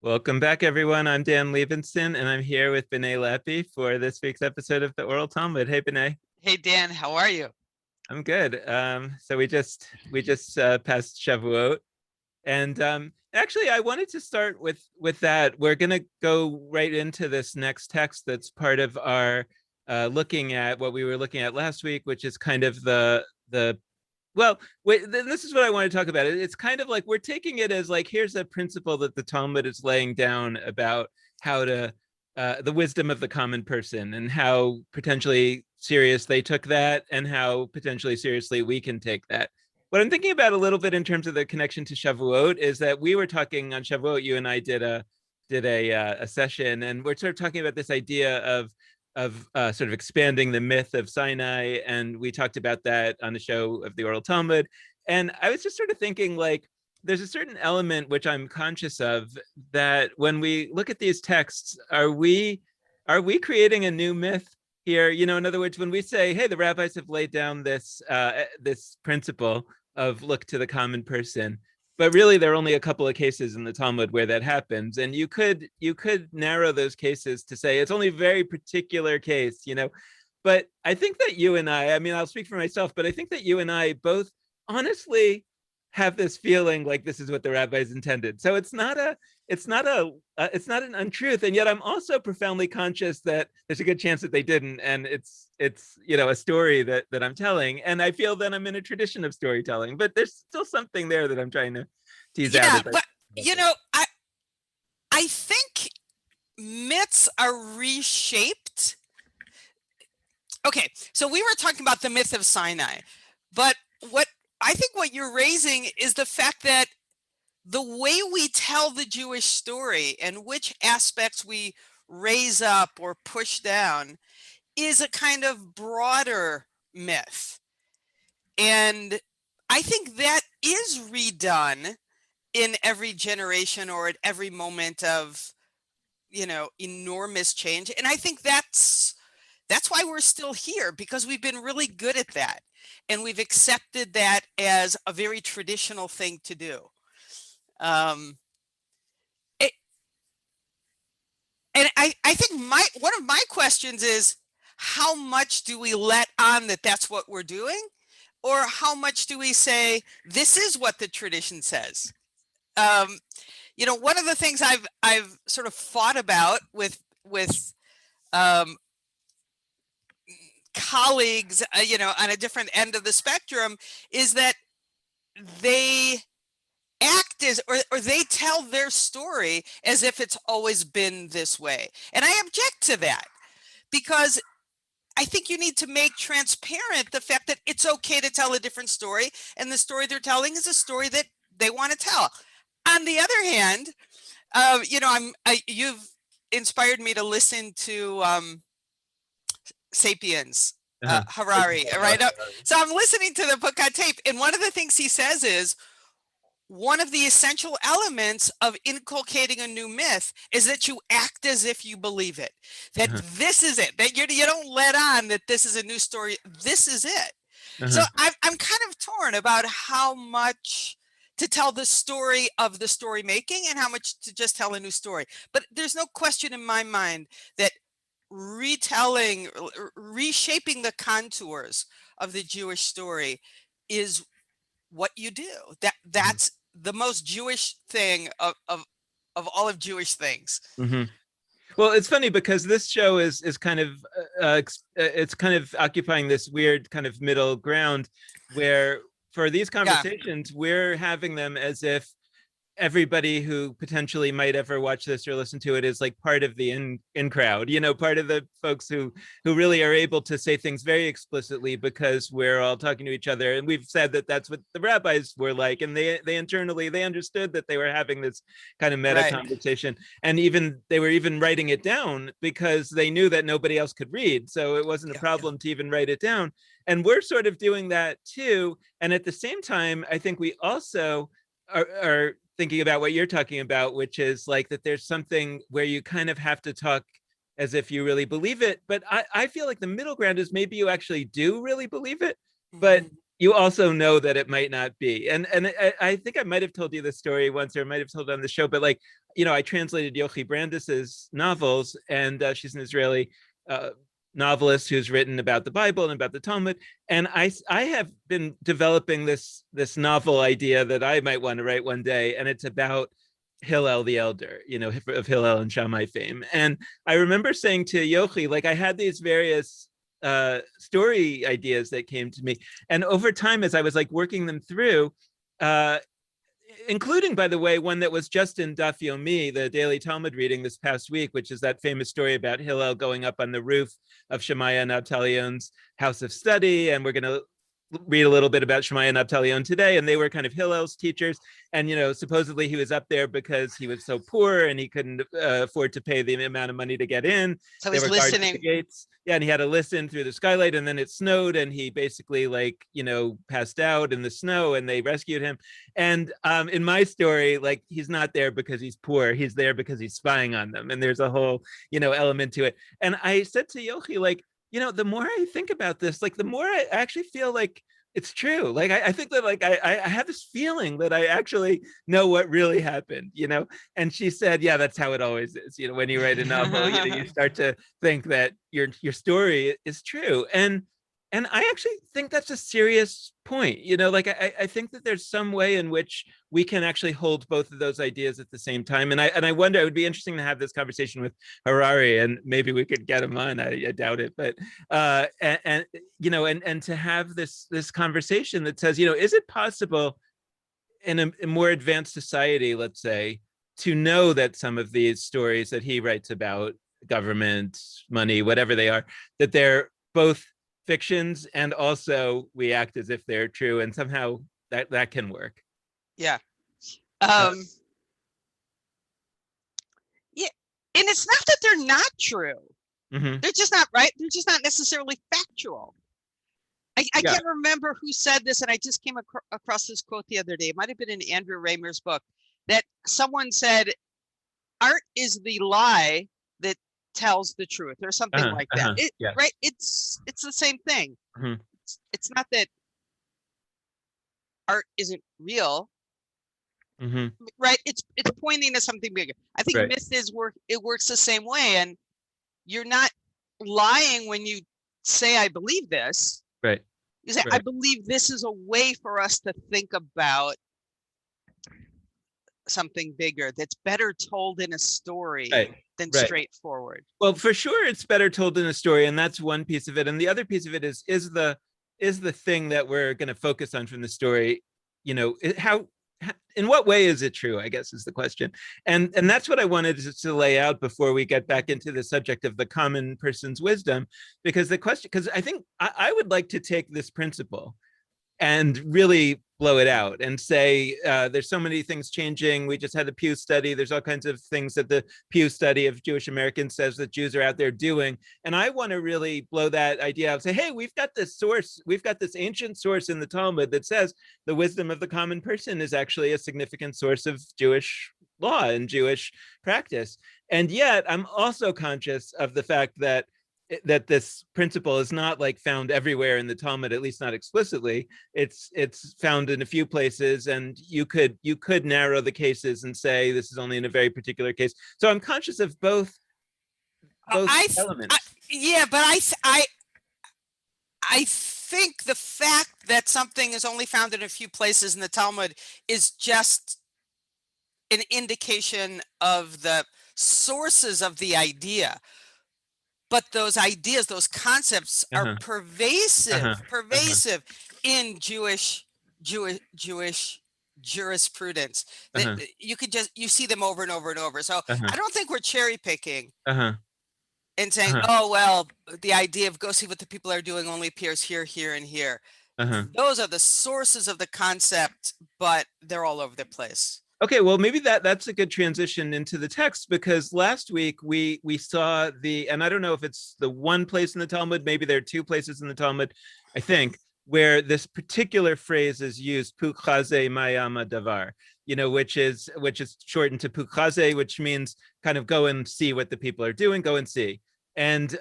Welcome back, everyone. I'm Dan Liebenson, and I'm here with B'nai Lepi for this week's episode of the Oral Talmud. Hey, B'nai. Hey Dan, how are you? I'm good. So we just passed Shavuot, and actually, I wanted to start with that. We're gonna go right into this next text that's part of our looking at what we were looking at last week, which is kind of the well, wait, this is what I want to talk about. It's kind of like we're taking it as like here's a principle that the Talmud is laying down about how to the wisdom of the common person and how potentially serious they took that and how potentially seriously we can take that. What I'm thinking about a little bit in terms of the connection to Shavuot is that we were talking on Shavuot. You and I did a session, and we're sort of talking about this idea of sort of expanding the myth of Sinai, and we talked about that on the show of the Oral Talmud. And I was just sort of thinking, like, there's a certain element which I'm conscious of that when we look at these texts, are we creating a new myth here? You know, in other words, when we say, "Hey, the rabbis have laid down this principle of look to the common person," but really there are only a couple of cases in the Talmud where that happens, and you could narrow those cases to say it's only a very particular case, you know. But I think that you and I mean, I'll speak for myself, but I think that you and I both honestly have this feeling like this is what the rabbis intended. So it's not an untruth, and yet I'm also profoundly conscious that there's a good chance that they didn't, and it's a story that I'm telling, and I feel that I'm in a tradition of storytelling, but there's still something there that I'm trying to tease out. Yeah, but you know, I think myths are reshaped. Okay, so we were talking about the myth of Sinai, but what you're raising is the fact that the way we tell the Jewish story and which aspects we raise up or push down is a kind of broader myth. And I think that is redone in every generation or at every moment of, enormous change. And I think that's why we're still here, because we've been really good at that. And we've accepted that as a very traditional thing to do. And I think one of my questions is, how much do we let on that that's what we're doing? Or how much do we say, this is what the tradition says? One of the things I've sort of fought about with colleagues, on a different end of the spectrum, is that they act as, or they tell their story as if it's always been this way. And I object to that, because I think you need to make transparent the fact that it's okay to tell a different story, and the story they're telling is a story that they want to tell. On the other hand, you've inspired me to listen to Sapiens, Harari, right? So I'm listening to the book on tape, and one of the things he says is, one of the essential elements of inculcating a new myth is that you act as if you believe it, that this is it, that you don't let on that this is a new story, this is it. So I'm kind of torn about how much to tell the story of the story making and how much to just tell a new story. But there's no question in my mind that retelling, reshaping the contours of the Jewish story is what you do. That's the most Jewish thing of all of Jewish things. Well, it's funny because this show is kind of it's kind of occupying this weird kind of middle ground where for these conversations we're having them as if everybody who potentially might ever watch this or listen to it is like part of the in crowd, part of the folks who really are able to say things very explicitly because we're all talking to each other. And we've said that that's what the rabbis were like, and they internally they understood that they were having this kind of meta conversation, and they were even writing it down because they knew that nobody else could read, so it wasn't a problem to even write it down. And we're sort of doing that too. And at the same time, I think we also are thinking about what you're talking about, which is like that there's something where you kind of have to talk as if you really believe it. But I feel like the middle ground is maybe you actually do really believe it, but you also know that it might not be. And I think I might have told you this story once, or I might have told it on the show, but like I translated Yochi Brandis's novels, and she's an Israeli novelist who's written about the Bible and about the Talmud. And I have been developing this novel idea that I might want to write one day, and it's about Hillel the Elder, of Hillel and Shammai fame. And I remember saying to Yochi, like, I had these various story ideas that came to me, and over time, as I was like working them through, including, by the way, one that was just in Daf Yomi, the daily Talmud reading this past week, which is that famous story about Hillel going up on the roof of Shemaiah and Abtalion's house of study. And we're going to read a little bit about Shemaiah and Abtalion today. And they were kind of Hillel's teachers. And, supposedly he was up there because he was so poor and he couldn't afford to pay the amount of money to get in. So he's listening. The gates. Yeah, and he had to listen through the skylight, and then it snowed, and he basically passed out in the snow, and they rescued him. And in my story, like, he's not there because he's poor. He's there because he's spying on them. And there's a whole, element to it. And I said to Yochi, like, the more I think about this, like, the more I actually feel like it's true. Like, I think that, like, I have this feeling that I actually know what really happened, And she said, yeah, that's how it always is. When you write a novel, you start to think that your story is true. And I actually think that's a serious point. I think that there's some way in which we can actually hold both of those ideas at the same time. And I wonder, it would be interesting to have this conversation with Harari, and maybe we could get him on. I doubt it, but and to have this conversation that says, is it possible in a more advanced society, let's say, to know that some of these stories that he writes about government, money, whatever they are, that they're both fictions, and also we act as if they're true, and somehow that can work. Yeah. Yeah, and it's not that they're not true. Mm-hmm. They're just not right. They're just not necessarily factual. I can't remember who said this, and I just came across this quote the other day. It might have been in Andrew Raymer's book, that someone said, art is the lie that tells the truth, or something like that. Right? It's the same thing. Mm-hmm. It's not that art isn't real. Mm-hmm. Right? It's pointing to something bigger. I think myth it works the same way, and you're not lying when you say, I believe this. Right. You say, I believe this is a way for us to think about something bigger that's better told in a story than straightforward. Well, for sure, it's better told in a story, and that's one piece of it. And the other piece of it is the thing that we're going to focus on from the story. In what way is it true, I guess, is the question. And that's what I wanted to lay out before we get back into the subject of the common person's wisdom, because I think I would like to take this principle and really blow it out and say, there's so many things changing. We just had the Pew study. There's all kinds of things that the Pew study of Jewish Americans says that Jews are out there doing. And I want to really blow that idea out and say, hey, we've got this source. We've got this ancient source in the Talmud that says the wisdom of the common person is actually a significant source of Jewish law and Jewish practice. And yet I'm also conscious of the fact that this principle is not like found everywhere in the Talmud, at least not explicitly. It's found in a few places, and you could narrow the cases and say this is only in a very particular case. So I'm conscious of both elements. But I think the fact that something is only found in a few places in the Talmud is just an indication of the sources of the idea. But those ideas, those concepts are pervasive in Jewish jurisprudence. That you see them over and over and over. So I don't think we're cherry picking and saying, oh, well, the idea of go see what the people are doing only appears here, here, and here. Those are the sources of the concept, but they're all over the place. Okay, well, maybe that's a good transition into the text, because last week we saw and I don't know if it's the one place in the Talmud, maybe there are two places in the Talmud, I think, where this particular phrase is used, Pukhaze Mayama Davar, which is shortened to Pukhaze, which means kind of go and see what the people are doing, go and see. But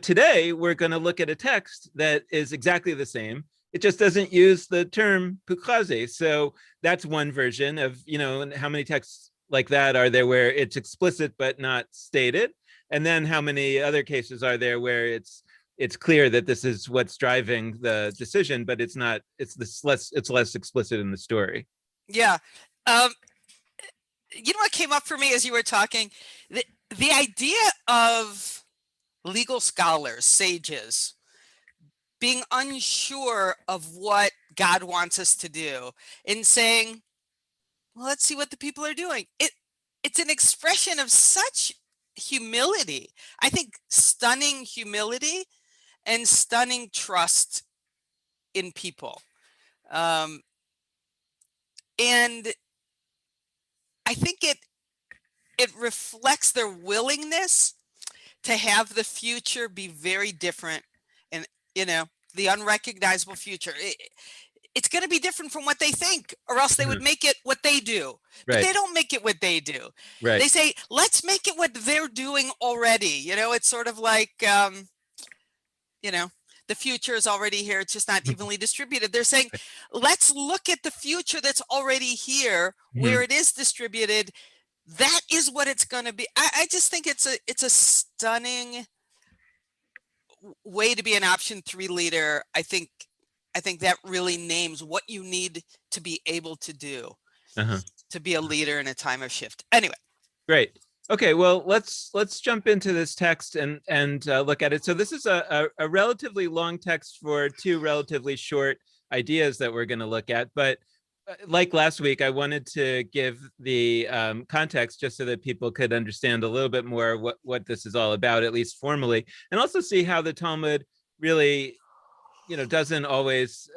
today we're going to look at a text that is exactly the same. it just doesn't use the term pukaze. So that's one version of, and how many texts like that are there where it's explicit but not stated? And then how many other cases are there where it's clear that this is what's driving the decision, but it's not, it's less explicit in the story. Yeah. You know what came up for me as you were talking? The idea of legal scholars, sages, being unsure of what God wants us to do and saying, well, let's see what the people are doing. It's an expression of such humility. I think stunning humility and stunning trust in people. And I think it reflects their willingness to have the future be very different, and the unrecognizable future. It's going to be different from what they think, or else they would make it what they do. But they don't make it what they do. Right. They say, let's make it what they're doing already. It's sort of like, the future is already here. It's just not evenly distributed. They're saying, let's look at the future that's already here, where it is distributed. That is what it's going to be. I just think it's a stunning way to be an option 3 leader. I think that really names what you need to be able to do to be a leader in a time of shift. Anyway. Great. Okay, well, let's jump into this text and look at it. So this is a relatively long text for 2 relatively short ideas that we're going to look at. But like last week, I wanted to give the context just so that people could understand a little bit more what this is all about, at least formally, and also see how the Talmud really, doesn't always,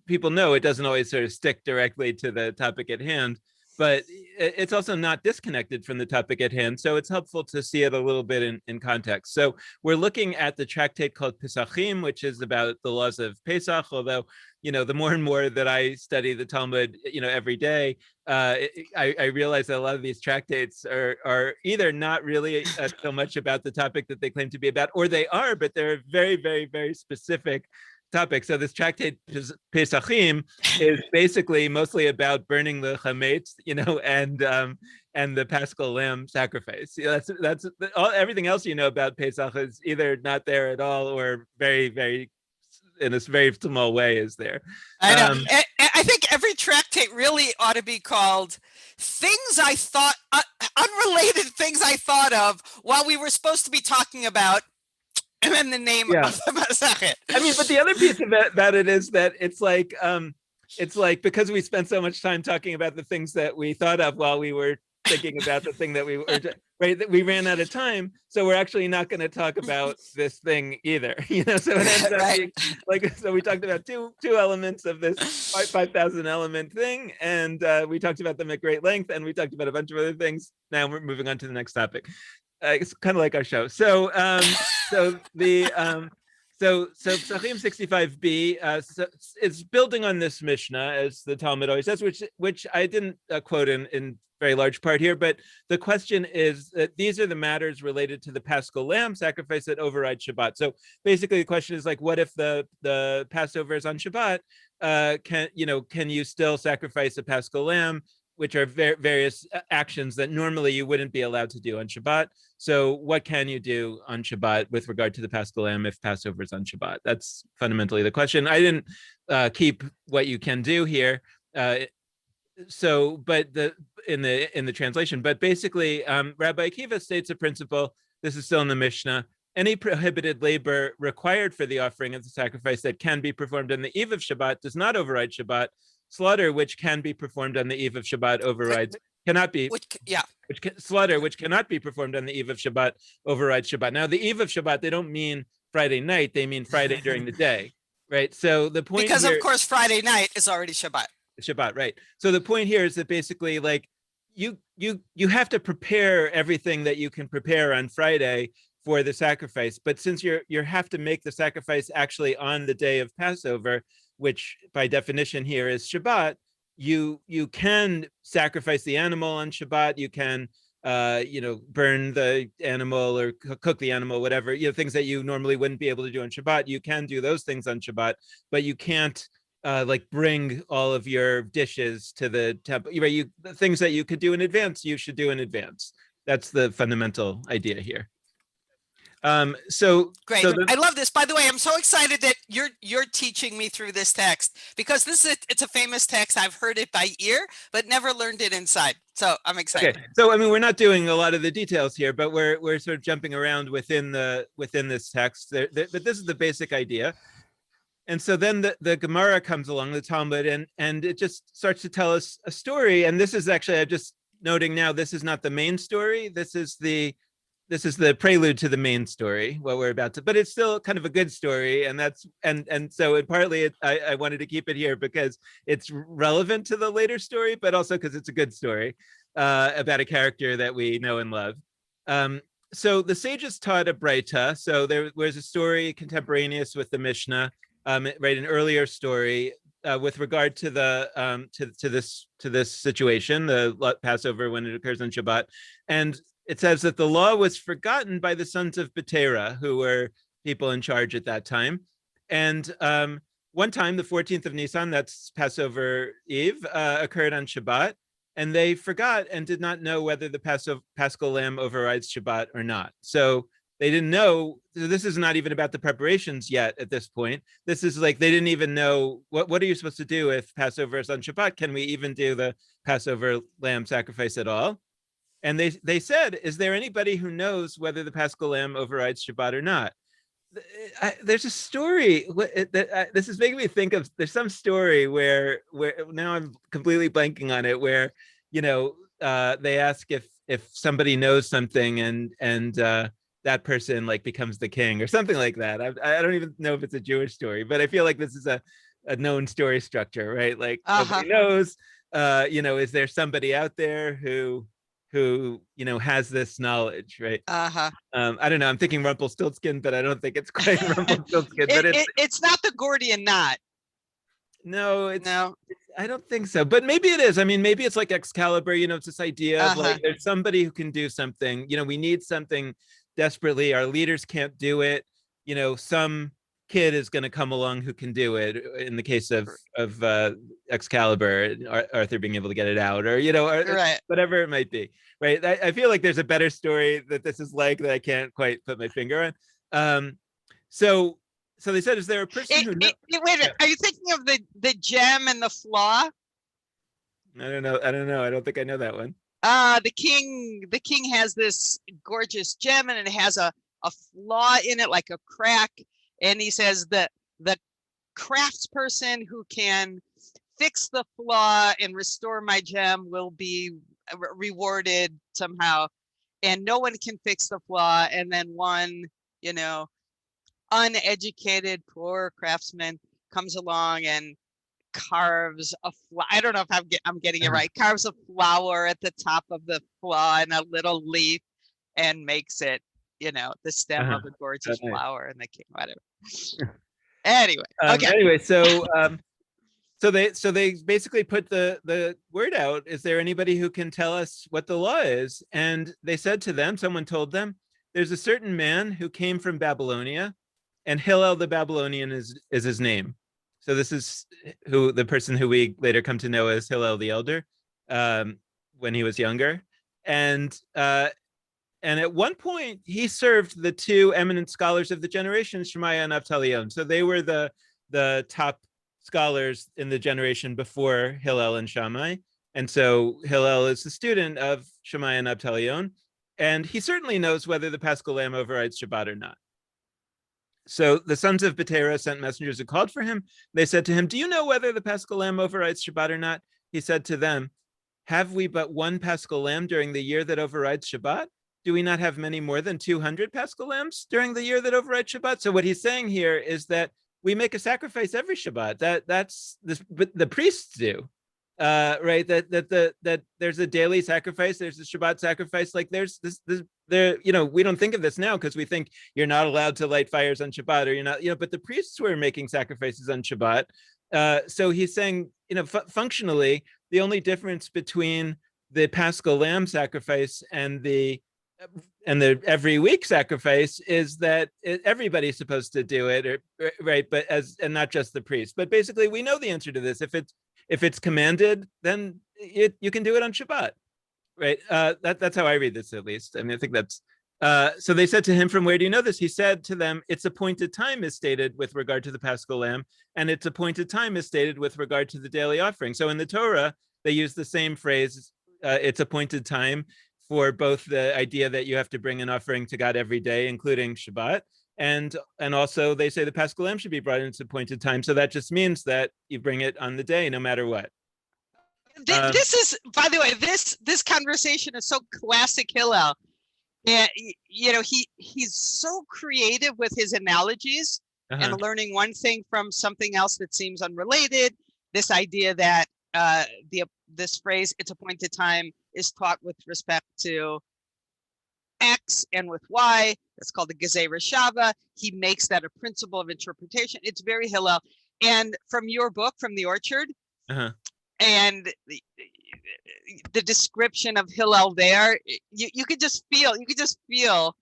people know it doesn't always sort of stick directly to the topic at hand, but it's also not disconnected from the topic at hand. So it's helpful to see it a little bit in context. So we're looking at the tractate called Pesachim, which is about the laws of Pesach, although, the more and more that I study the Talmud, every day, I realize that a lot of these tractates are either not really so much about the topic that they claim to be about, or they are, but they're very, very, very specific topic. So this tractate Pesachim is basically mostly about burning the chametz, and the Paschal lamb sacrifice. That's all. Everything else about Pesach is either not there at all, or very, very, in a very small way, is there. I know. I think every tractate really ought to be called things I thought, unrelated things I thought of while we were supposed to be talking about. And then the name of the Masachet. I mean, but the other piece of it, about it is that it's like because we spent so much time talking about the things that we thought of while we were thinking about the thing that we were right, that we ran out of time, so we're actually not going to talk about this thing either. So it ends up being like, so we talked about two elements of this 5,000 element thing, and we talked about them at great length, and we talked about a bunch of other things. Now we're moving on to the next topic. It's kind of like our show. So Psachim 65b it's building on this Mishnah, as the Talmud always says, which I didn't quote in very large part here, but the question is that these are the matters related to the Paschal lamb sacrifice that override Shabbat. So basically the question is like, what if the Passover is on Shabbat? Can you still sacrifice a Paschal lamb, which are various actions that normally you wouldn't be allowed to do on Shabbat? So what can you do on Shabbat with regard to the Paschal lamb if Passover is on Shabbat? That's fundamentally the question. I didn't keep what you can do here. But in the translation, but basically, Rabbi Akiva states a principle. This is still in the Mishnah. Any prohibited labor required for the offering of the sacrifice that can be performed on the eve of Shabbat does not override Shabbat. Slaughter, which can be performed on the eve of Shabbat, overrides. Cannot be. Slaughter, which cannot be performed on the eve of Shabbat, overrides Shabbat. Now, the eve of Shabbat, they don't mean Friday night; they mean Friday during the day, right? So the point, because of course Friday night is already Shabbat. Shabbat, right? So the point here is that basically, like, you have to prepare everything that you can prepare on Friday for the sacrifice, but since you have to make the sacrifice actually on the day of Passover, which by definition here is Shabbat, you can sacrifice the animal on Shabbat. You can burn the animal or cook the animal, whatever, things that you normally wouldn't be able to do on Shabbat. You can do those things on Shabbat, but you can't like bring all of your dishes to the temple. Right, the things that you could do in advance, you should do in advance. That's the fundamental idea here. So Great. I love this. By the way, I'm so excited that you're teaching me through this text, because it's a famous text. I've heard it by ear, but never learned it inside. So I'm excited. Okay. So I mean, we're not doing a lot of the details here, but we're sort of jumping around within this text. But this is the basic idea. And so then the Gemara comes along, the Talmud, and it just starts to tell us a story. And this is actually, I'm just noting now, this is not the main story. This is the prelude to the main story, what we're about to, but it's still kind of a good story. And so partly I wanted to keep it here because it's relevant to the later story, but also because it's a good story about a character that we know and love. So the sages taught a Braita. So there was a story contemporaneous with the Mishnah, right, an earlier story with regard to the to this situation, the Passover when it occurs on Shabbat, and it says that the law was forgotten by the sons of Betera, who were people in charge at that time. And one time, the 14th of Nisan, that's Passover Eve, occurred on Shabbat, and they forgot and did not know whether the Paschal lamb overrides Shabbat or not. So they didn't know. This is not even about the preparations yet at this point. This is like they didn't even know what are you supposed to do if Passover is on Shabbat? Can we even do the Passover lamb sacrifice at all? And they said, is there anybody who knows whether the Paschal lamb overrides Shabbat or not? There's a story that this is making me think of. There's some story where now I'm completely blanking on it, where they ask if somebody knows something and that person like becomes the king or something like that. I don't even know if it's a Jewish story, but I feel like this is a known story structure, right? Like nobody knows. Is there somebody out there who has this knowledge, right? I don't know. I'm thinking Rumpelstiltskin, but I don't think it's quite Rumpelstiltskin. But it's not the Gordian knot. No, I don't think so. But maybe it is. I mean, maybe it's like Excalibur. It's this idea of like there's somebody who can do something. We need something desperately. Our leaders can't do it. Some kid is going to come along who can do it. In the case of Excalibur, Arthur being able to get it out, or right, whatever it might be. Right. I feel like there's a better story that this is like that I can't quite put my finger on. So they said, is there a person who knows? Wait a minute. Are you thinking of the gem and the flaw? I don't know. I don't think I know that one. The king has this gorgeous gem, and it has a flaw in it, like a crack. And he says that the craftsperson who can fix the flaw and restore my gem will be rewarded somehow. And no one can fix the flaw. And then one, uneducated, poor craftsman comes along and carves a flower. I don't know if I'm getting it right. Carves a flower at the top of the flaw and a little leaf and makes it, the stem of a gorgeous flower, and the king, whatever. Anyway, okay. Anyway, so they basically put the word out. Is there anybody who can tell us what the law is? And they said to them, someone told them, there's a certain man who came from Babylonia, and Hillel the Babylonian is his name. So this is the person who we later come to know as Hillel the Elder, when he was younger. And at one point, he served the two eminent scholars of the generation, Shemaiah and Avtalion. So they were the top scholars in the generation before Hillel and Shammai. And so Hillel is the student of Shemaiah and Avtalion. And he certainly knows whether the Paschal lamb overrides Shabbat or not. So the sons of Betera sent messengers who called for him. They said to him, do you know whether the Paschal lamb overrides Shabbat or not? He said to them, have we but one Paschal lamb during the year that overrides Shabbat? Do we not have many more than 200 Paschal lambs during the year that overrides Shabbat? So what he's saying here is that we make a sacrifice every Shabbat. That's this, but the priests do, right? That there's a daily sacrifice. There's a Shabbat sacrifice. Like there's this we don't think of this now because we think you're not allowed to light fires on Shabbat, or you're not, but the priests were making sacrifices on Shabbat. So he's saying, functionally, the only difference between the Paschal lamb sacrifice and the and the every week sacrifice is that everybody's supposed to do it, or right, but as and not just the priest. But basically, we know the answer to this. If it's commanded, then you can do it on Shabbat, right? That's how I read this, at least. I mean, I think that's. So they said to him, "From where do you know this?" He said to them, "Its appointed time is stated with regard to the Paschal lamb, and its appointed time is stated with regard to the daily offering." So in the Torah, they use the same phrase, "Its appointed time," for both the idea that you have to bring an offering to God every day, including Shabbat, and also they say the Paschal lamb should be brought in its appointed time. So that just means that you bring it on the day, no matter what. This is, by the way, this conversation is so classic Hillel. And he's so creative with his analogies and learning one thing from something else that seems unrelated. This idea that this phrase "its appointed time" is taught with respect to X and with Y. That's called the Gezei Reshava. He makes that a principle of interpretation. It's very Hillel. And from your book, from the Orchard, and the description of Hillel there, you could just feel,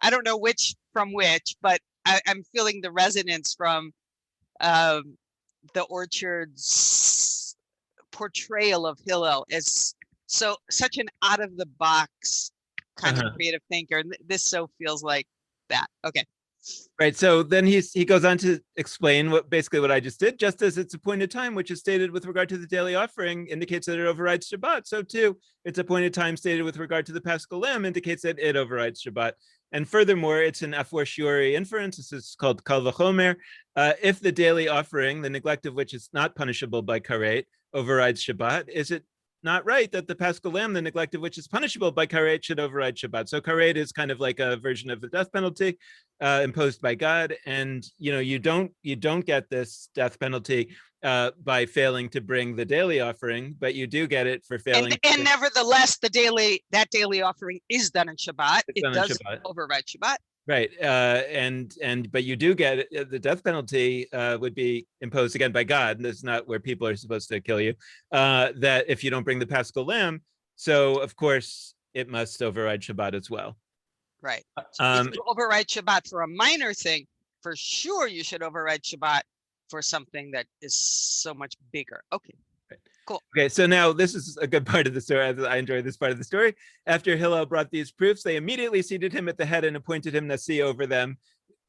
I don't know which from which, but I'm feeling the resonance from the Orchard's portrayal of Hillel as such an out of the box kind of creative thinker. And this so feels like that. Okay. Right. So then he goes on to explain basically what I just did. Just as its appointed time, which is stated with regard to the daily offering, indicates that it overrides Shabbat, so too its appointed time stated with regard to the Paschal lamb indicates that it overrides Shabbat. And furthermore, it's an a fortiori inference. This is called kal vachomer. If the daily offering, the neglect of which is not punishable by karet, overrides Shabbat, is it not right that the Paschal lamb, the neglect of which is punishable by karet, should override Shabbat? So karet is kind of like a version of the death penalty imposed by God, and you don't get this death penalty by failing to bring the daily offering, but you do get it for failing. And nevertheless, that daily offering is done in Shabbat. It does override Shabbat. Right, but you do get the death penalty would be imposed again by God. And this is not where people are supposed to kill you. That if you don't bring the Paschal lamb, so of course it must override Shabbat as well. Right. So if you override Shabbat for a minor thing, for sure you should override Shabbat for something that is so much bigger. Okay. Cool. Okay, so now this is a good part of the story. I enjoy this part of the story. After Hillel brought these proofs, they immediately seated him at the head and appointed him Nasi over them.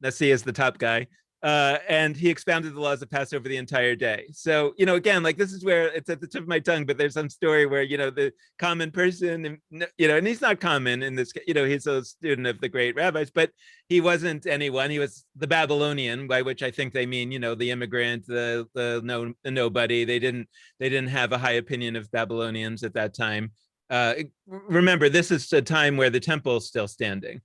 Nasi is the top guy. And he expounded the laws of Passover the entire day. So, again, like this is where it's at the tip of my tongue, but there's some story where, the common person, and he's not common in this, he's a student of the great rabbis, but he wasn't anyone. He was the Babylonian, by which I think they mean, the immigrant, the nobody. They didn't have a high opinion of Babylonians at that time. Remember, this is a time where the temple is still standing.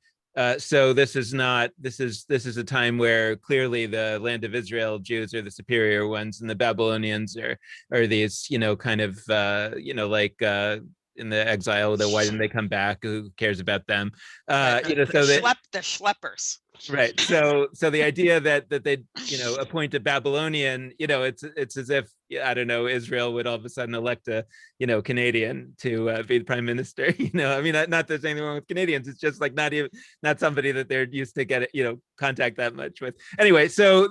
So this is a time where clearly the land of Israel Jews are the superior ones, and the Babylonians are these, kind of, like in the exile, why didn't they come back? Who cares about them? The schleppers. Right. So the idea that they appoint a Babylonian, it's as if, I don't know, Israel would all of a sudden elect a Canadian to be the prime minister. I mean, not that there's anything wrong with Canadians. It's just like not somebody that they're used to get contact that much with. Anyway, so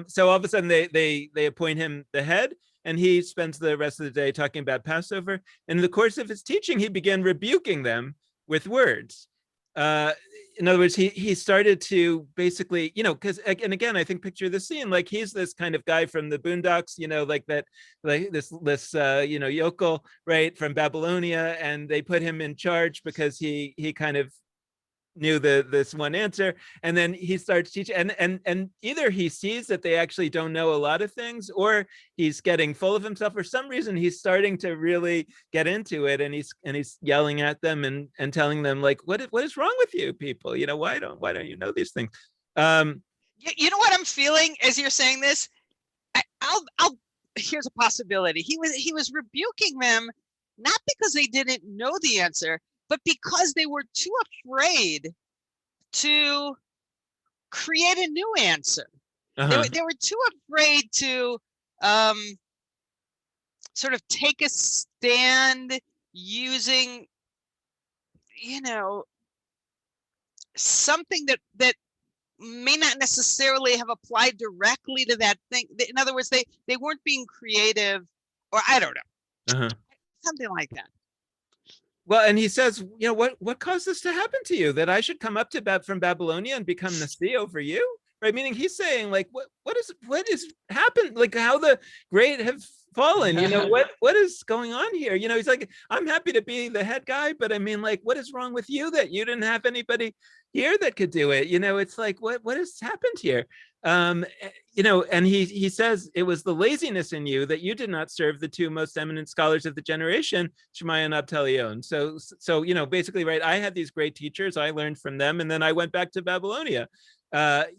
so all of a sudden they appoint him the head. And he spends the rest of the day talking about Passover. And in the course of his teaching, he began rebuking them with words. In other words, he started to basically, because and again, I think picture the scene, like he's this kind of guy from the boondocks, like that, like this yokel, right, from Babylonia, and they put him in charge because he kind of knew this one answer, and then he starts teaching, and either he sees that they actually don't know a lot of things, or he's getting full of himself. For some reason, he's starting to really get into it, and he's yelling at them and telling them, like, what is wrong with you people? Why don't you know these things? You know what I'm feeling as you're saying this? I'll here's a possibility. He was rebuking them not because they didn't know the answer, but because they were too afraid to create a new answer. They were too afraid to sort of take a stand using, something that may not necessarily have applied directly to that thing. In other words, they weren't being creative, or I don't know, something like that. Well, and he says, what caused this to happen to you? That I should come up to from Babylonia and become Nasi over you? Right? Meaning he's saying, like, what is happened? Like, how the great have fallen? What is going on here? He's like, I'm happy to be the head guy, but I mean, like, what is wrong with you that you didn't have anybody here that could do it? It's like, what has happened here? And he says it was the laziness in you that you did not serve the two most eminent scholars of the generation, Shemaiah and Abtalion. So basically, right, I had these great teachers, I learned from them, and then I went back to Babylonia.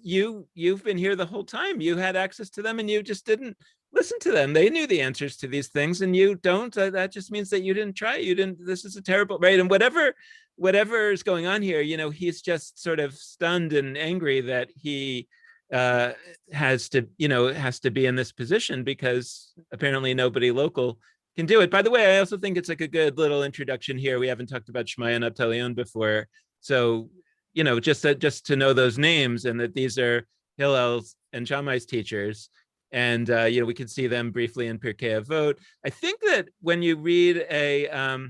You've been here the whole time, you had access to them, and you just didn't listen to them. They knew the answers to these things, and you don't. That just means that you didn't try. This is a terrible, right? And whatever is going on here, he's just sort of stunned and angry that he has to be in this position, because apparently nobody local can do it. By the way, I also think it's like a good little introduction here. We haven't talked about Shemaiah and Abtalion before, so just to know those names, and that these are Hillel's and Shammai's teachers, and we can see them briefly in Pirkei Avot. I think that when you read I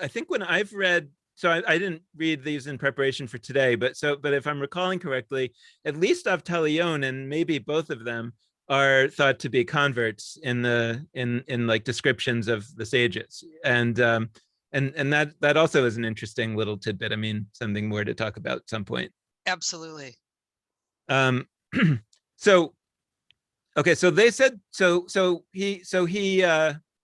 think when I've read, so I didn't read these in preparation for today, but if I'm recalling correctly, at least Avtalion and maybe both of them are thought to be converts in like descriptions of the sages, and that also is an interesting little tidbit. I mean, something more to talk about at some point. Absolutely. So okay, so they said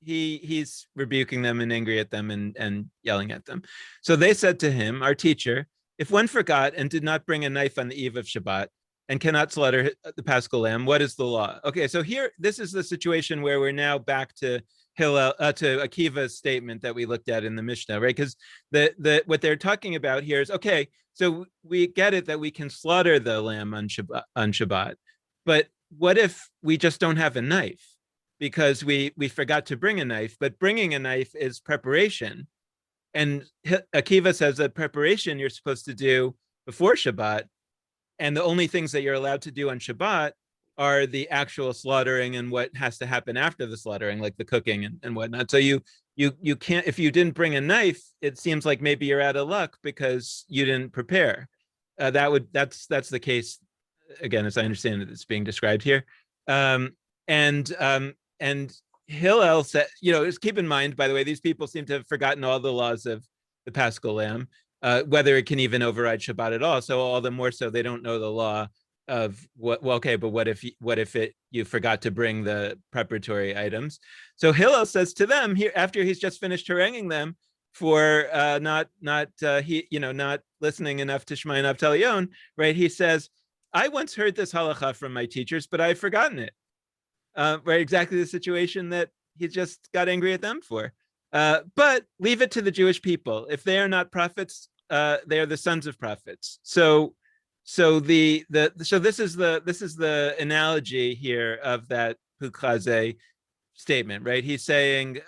he's rebuking them and angry at them and yelling at them. So they said to him, our teacher, if one forgot and did not bring a knife on the eve of Shabbat and cannot slaughter the Paschal lamb, what is the law? Okay, so here, this is the situation where we're now back to Hillel, to Akiva's statement that we looked at in the Mishnah, right? Because what they're talking about here is, okay, so we get it that we can slaughter the lamb on Shabbat, but what if we just don't have a knife? Because we forgot to bring a knife, but bringing a knife is preparation. And Akiva says that preparation you're supposed to do before Shabbat, and the only things that you're allowed to do on Shabbat are the actual slaughtering and what has to happen after the slaughtering, like the cooking and whatnot. So you can't, if you didn't bring a knife, it seems like maybe you're out of luck because you didn't prepare. That's the case, again, as I understand it, it's being described here. And Hillel said, just keep in mind, by the way, these people seem to have forgotten all the laws of the Paschal lamb, whether it can even override Shabbat at all. So all the more so they don't know the law of what if you forgot to bring the preparatory items. So Hillel says to them here, after he's just finished haranguing them for not listening enough to Shemaiah and Avtalion, right? He says, I once heard this halacha from my teachers, but I've forgotten it. Right, exactly the situation that he just got angry at them for. But leave it to the Jewish people. If they are not prophets, they are the sons of prophets. So this is the analogy here of that Pukaze statement, right? He's saying,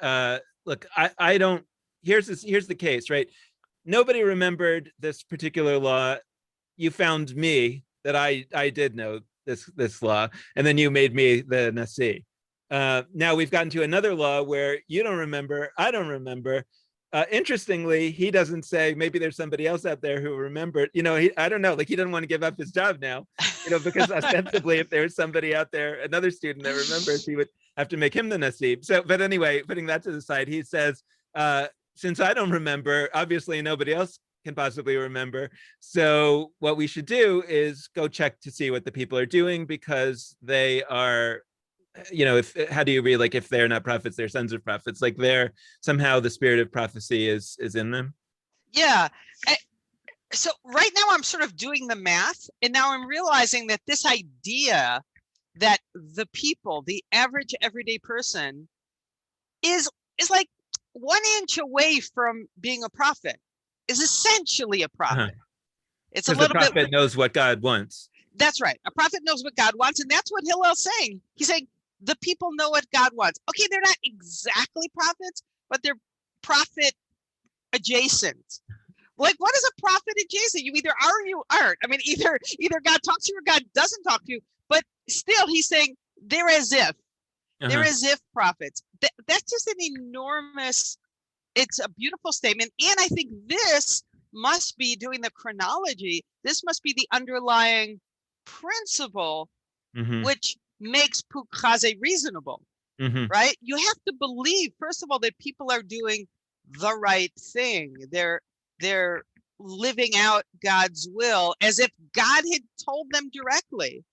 look, I don't. Here's the case, right? Nobody remembered this particular law. You found me that I did know this law, and then you made me the Nasi. Now we've gotten to another law where you don't remember, I don't remember. Interestingly, he doesn't say, maybe there's somebody else out there who remembered. I don't know, like he doesn't want to give up his job now, because ostensibly if there's somebody out there, another student that remembers, he would have to make him the Nasi. So, but anyway, putting that to the side, he says, since I don't remember, obviously nobody else can possibly remember. So what we should do is go check to see what the people are doing, because they are, how do you read, like if they're not prophets, they're sons of prophets, like they're somehow the spirit of prophecy is in them. Yeah. So right now I'm sort of doing the math, and now I'm realizing that this idea that the people, the average everyday person, is like 1 inch away from being a prophet, is essentially a prophet. It's a little bit. The prophet knows what God wants. That's right. A prophet knows what God wants, and that's what Hillel's saying. He's saying the people know what God wants. Okay, they're not exactly prophets, but they're prophet adjacent. Like, what is a prophet adjacent? You either are or you aren't. I mean, either God talks to you or God doesn't talk to you. But still, he's saying they're as if. They're as if prophets. That's just an enormous, it's a beautiful statement. And I think this must be, doing the chronology, this must be the underlying principle which makes Pukhaze reasonable, right? You have to believe, first of all, that people are doing the right thing. They're living out God's will as if God had told them directly.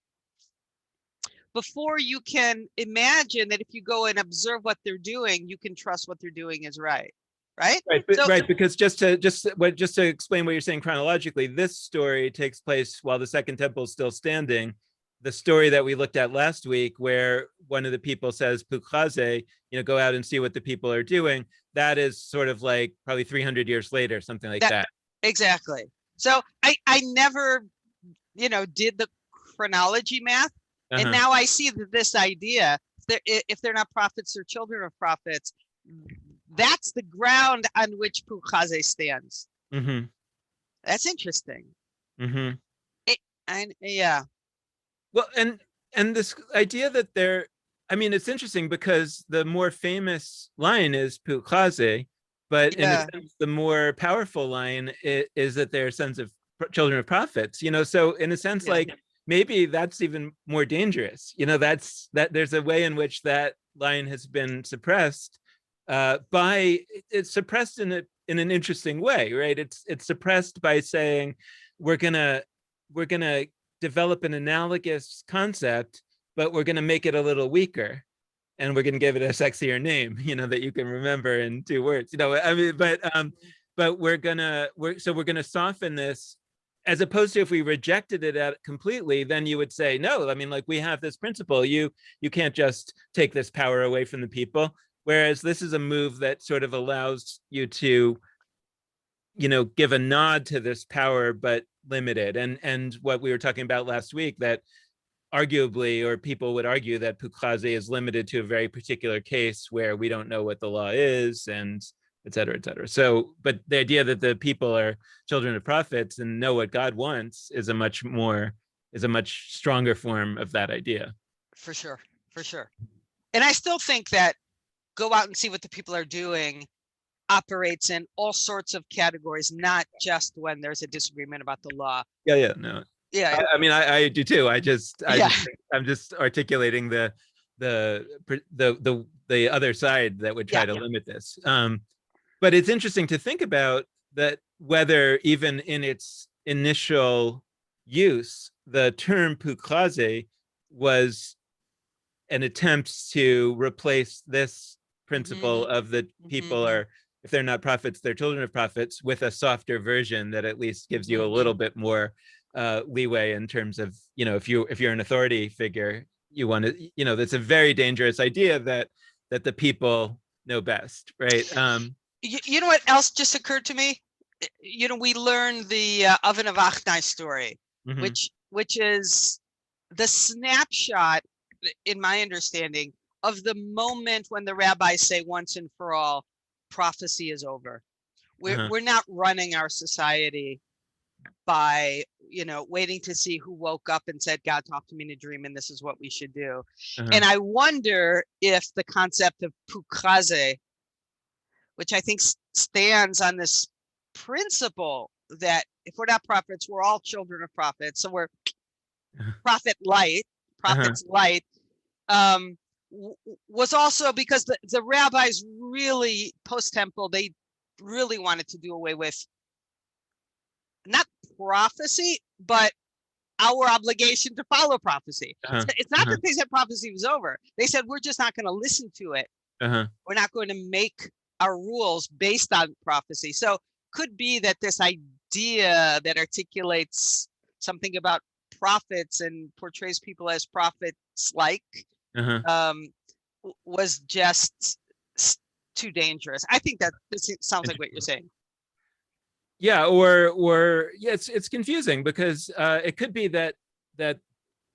Before you can imagine that if you go and observe what they're doing, you can trust what they're doing is right. Right. Right. Because just to explain what you're saying chronologically, this story takes place while the Second Temple is still standing. The story that we looked at last week, where one of the people says, Pukhaze, go out and see what the people are doing. That is sort of like probably 300 years later, something like that. Exactly. So I never, did the chronology math. And now I see that this idea, if they're not prophets, they're children of prophets. That's the ground on which Pukhaze stands. That's interesting. Yeah. Well, and this idea that it's interesting because the more famous line is Pukhaze, but in a sense, the more powerful line is that they're sons of children of prophets. So in a sense, like, maybe that's even more dangerous. That there's a way in which that line has been suppressed. It's suppressed in an interesting way, right? It's suppressed by saying we're gonna develop an analogous concept, but we're gonna make it a little weaker, and we're gonna give it a sexier name, that you can remember in 2 words. But we're gonna soften this. As opposed to if we rejected it out completely, then you would say, no, we have this principle. You can't just take this power away from the people. Whereas this is a move that sort of allows you to, give a nod to this power, but limited. And what we were talking about last week, that arguably, or people would argue that Pukhaze is limited to a very particular case where we don't know what the law is, and et cetera, et cetera. So, but the idea that the people are children of prophets and know what God wants is a much stronger form of that idea. For sure. And I still think that go out and see what the people are doing operates in all sorts of categories, not just when there's a disagreement about the law. No. Yeah. I do too. I'm just articulating the other side that would try to limit this. But it's interesting to think about that, whether even in its initial use, the term Pukhaze was an attempt to replace this principle of the people are, if they're not prophets, they're children of prophets, with a softer version that at least gives you a little bit more leeway in terms of, if you're an authority figure, you want to, that's a very dangerous idea that the people know best, right? You know what else just occurred to me? We learned the Oven of Achnai story, which is the snapshot, in my understanding, of the moment when the rabbis say once and for all, prophecy is over. We're not running our society by, waiting to see who woke up and said, God talked to me in a dream and this is what we should do. And I wonder if the concept of Pukhaze, which I think stands on this principle that if we're not prophets, we're all children of prophets. So we're prophets light, was also because the rabbis really, post-temple, they really wanted to do away with not prophecy, but our obligation to follow prophecy. It's not that they said prophecy was over. They said, we're just not going to listen to it. We're not going to make our rules based on prophecy. So could be that this idea that articulates something about prophets and portrays people as prophets-like was just too dangerous. I think that this sounds like what you're saying. Yeah, or it's confusing because it could be that the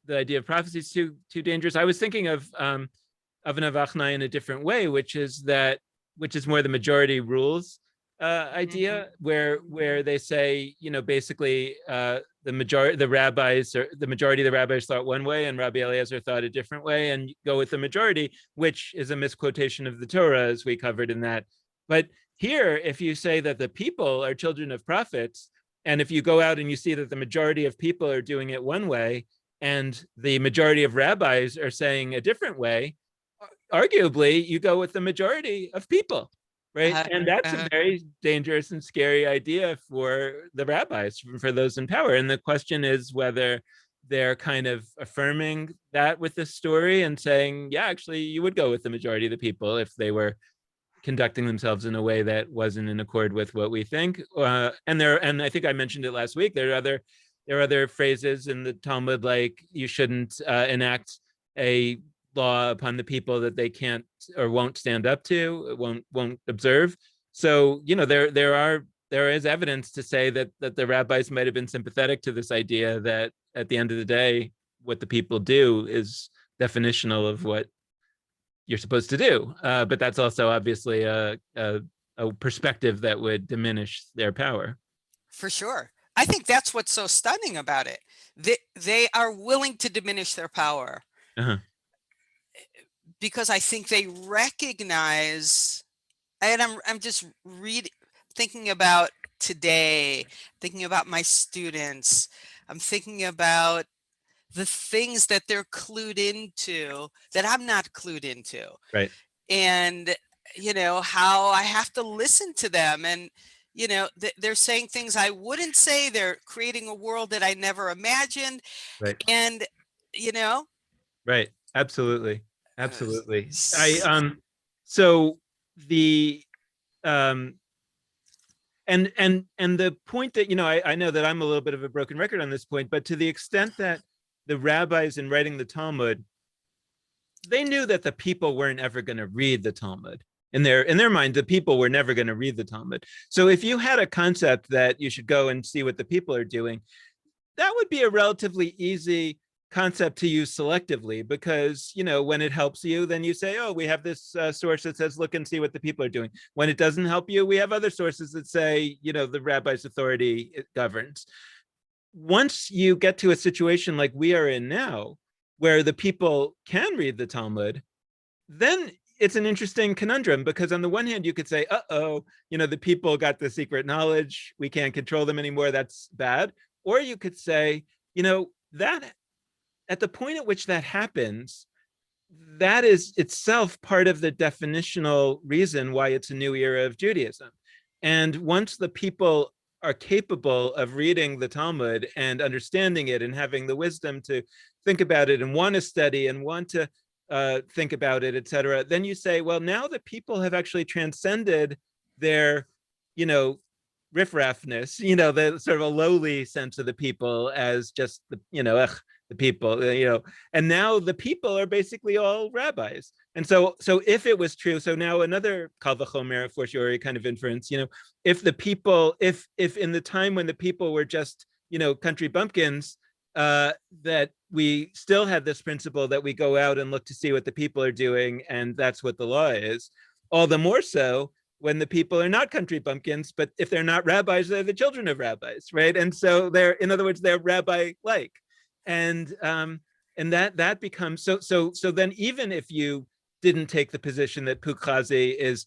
idea of prophecy is too dangerous. I was thinking of Oven of Achnai in a different way, which is more the majority rules idea where they say, basically the majority of the rabbis thought one way and Rabbi Eliezer thought a different way, and go with the majority, which is a misquotation of the Torah, as we covered in that. But here, if you say that the people are children of prophets, and if you go out and you see that the majority of people are doing it one way and the majority of rabbis are saying a different way, arguably you go with the majority of people, right? And that's a very dangerous and scary idea for the rabbis, for those in power. And the question is whether they're kind of affirming that with this story and saying, yeah, actually, you would go with the majority of the people if they were conducting themselves in a way that wasn't in accord with what we think. And I think I mentioned it last week, there are other phrases in the Talmud, like you shouldn't enact a law upon the people that they can't or won't stand up to, won't observe. So, there is evidence to say that the rabbis might have been sympathetic to this idea that at the end of the day, what the people do is definitional of what you're supposed to do. But that's also obviously a perspective that would diminish their power. For sure. I think that's what's so stunning about it. They are willing to diminish their power. Uh-huh. Because I think they recognize, and I'm just thinking about today, thinking about my students, I'm thinking about the things that they're clued into that I'm not clued into. Right. And, how I have to listen to them. And, they're saying things I wouldn't say. They're creating a world that I never imagined. Right. And, Right. Absolutely. Absolutely. So the and the point that, I know that I'm a little bit of a broken record on this point, but to the extent that the rabbis in writing the Talmud, they knew that the people weren't ever going to read the Talmud. In their mind, the people were never going to read the Talmud. So if you had a concept that you should go and see what the people are doing, that would be a relatively easy concept to use selectively, because when it helps you, then you say, oh, we have this source that says look and see what the people are doing. When it doesn't help you, we have other sources that say the rabbi's authority, it governs. Once you get to a situation like we are in now, where the people can read the Talmud, then it's an interesting conundrum, because on the one hand you could say, the people got the secret knowledge, we can't control them anymore, that's bad. Or you could say, that at the point at which that happens, that is itself part of the definitional reason why it's a new era of Judaism. And once the people are capable of reading the Talmud and understanding it and having the wisdom to think about it and want to study and want to think about it, etc., then you say, well, now the people have actually transcended their, riffraffness, the sort of a lowly sense of the people as just the people, and now the people are basically all rabbis. And so if it was true, so now another kal vachomer fortiori kind of inference, if the people, if in the time when the people were just, country bumpkins, that we still had this principle that we go out and look to see what the people are doing, and that's what the law is. All the more so when the people are not country bumpkins, but if they're not rabbis, they're the children of rabbis, right? And so in other words, they're rabbi-like. And that becomes so then even if you didn't take the position that Pukazi is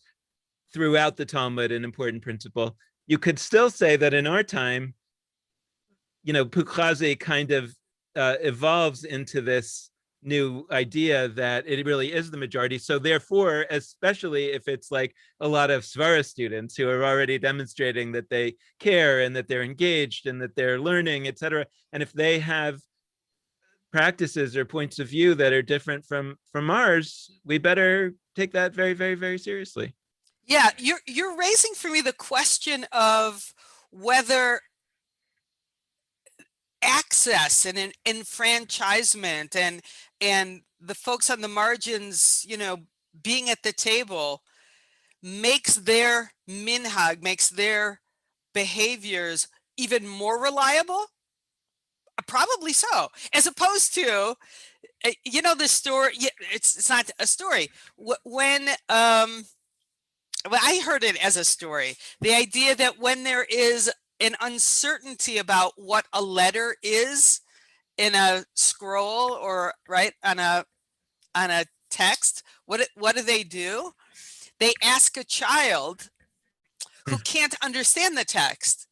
throughout the Talmud an important principle, you could still say that in our time, Pukazi kind of evolves into this new idea that it really is the majority. So therefore, especially if it's like a lot of Svara students who are already demonstrating that they care and that they're engaged and that they're learning, etc., and if they have practices or points of view that are different from ours, we better take that very, very, very seriously. Yeah, you're raising for me the question of whether access and enfranchisement and the folks on the margins, being at the table makes their minhag, makes their behaviors even more reliable. Probably so, as opposed to, the story. It's not a story. When well, I heard it as a story. The idea that when there is an uncertainty about what a letter is in a scroll or right on a text, what do? They ask a child who can't understand the text,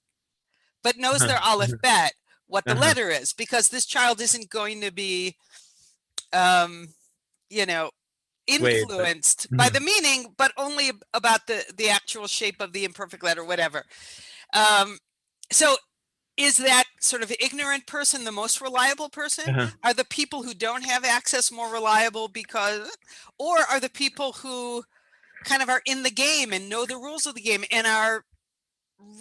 but knows their aleph bet what the letter is, because this child isn't going to be, you know, influenced by the meaning, but only about the actual shape of the imperfect letter, whatever. So is that sort of ignorant person the most reliable person? Are the people who don't have access more reliable because, or are the people who kind of are in the game and know the rules of the game and are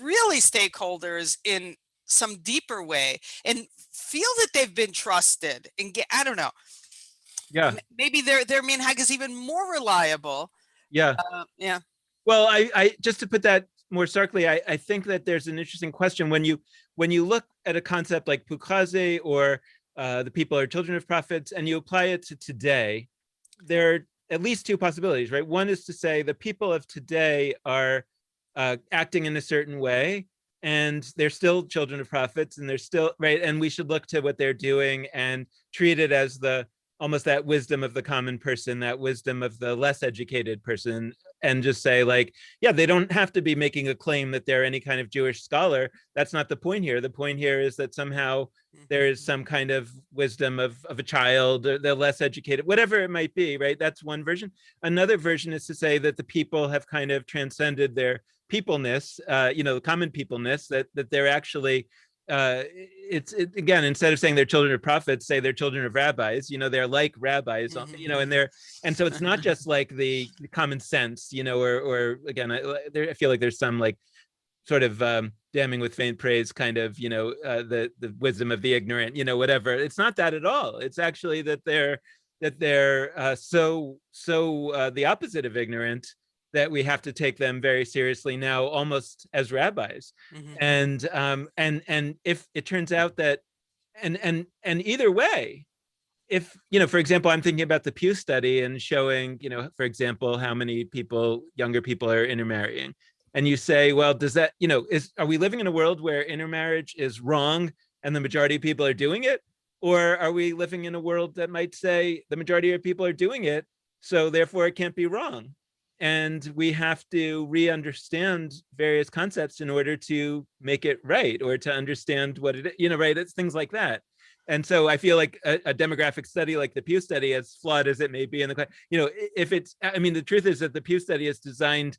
really stakeholders in some deeper way and feel that they've been trusted and get, I don't know. Yeah. Maybe their minhag is even more reliable. Yeah. Yeah. Well, I just to put that more starkly, I think that there's an interesting question when you look at a concept like Pukaze or the people are children of prophets, and you apply it to today. There are at least two possibilities, right? One is to say the people of today are acting in a certain way, and they're still children of prophets, and they're still right, and we should look to what they're doing and treat it as the almost that wisdom of the common person, that wisdom of the less educated person, and just say like, yeah, they don't have to be making a claim that they're any kind of Jewish scholar. That's not the point here. The point here is that somehow there is some kind of wisdom of a child, or they're less educated, whatever it might be, right? That's one version. Another version is to say that the people have kind of transcended their peopleness, the common peopleness, that they're actually, again, instead of saying they're children of prophets, say they're children of rabbis. They're like rabbis, and so it's not just like the common sense, or again, I feel like there's some like sort of damning with faint praise kind of, the wisdom of the ignorant, whatever. It's not that at all. It's actually that they're so the opposite of ignorant, that we have to take them very seriously now, almost as rabbis. And if it turns out that, and either way, if, for example, I'm thinking about the Pew study and showing, for example, how many younger people are intermarrying. And you say, well, does that, are we living in a world where intermarriage is wrong and the majority of people are doing it? Or are we living in a world that might say the majority of people are doing it, so therefore it can't be wrong? And we have to re-understand various concepts in order to make it right, or to understand what it is, right? It's things like that. And so I feel like a demographic study like the Pew study, as flawed as it may be in the, if it's, the truth is that the Pew study is designed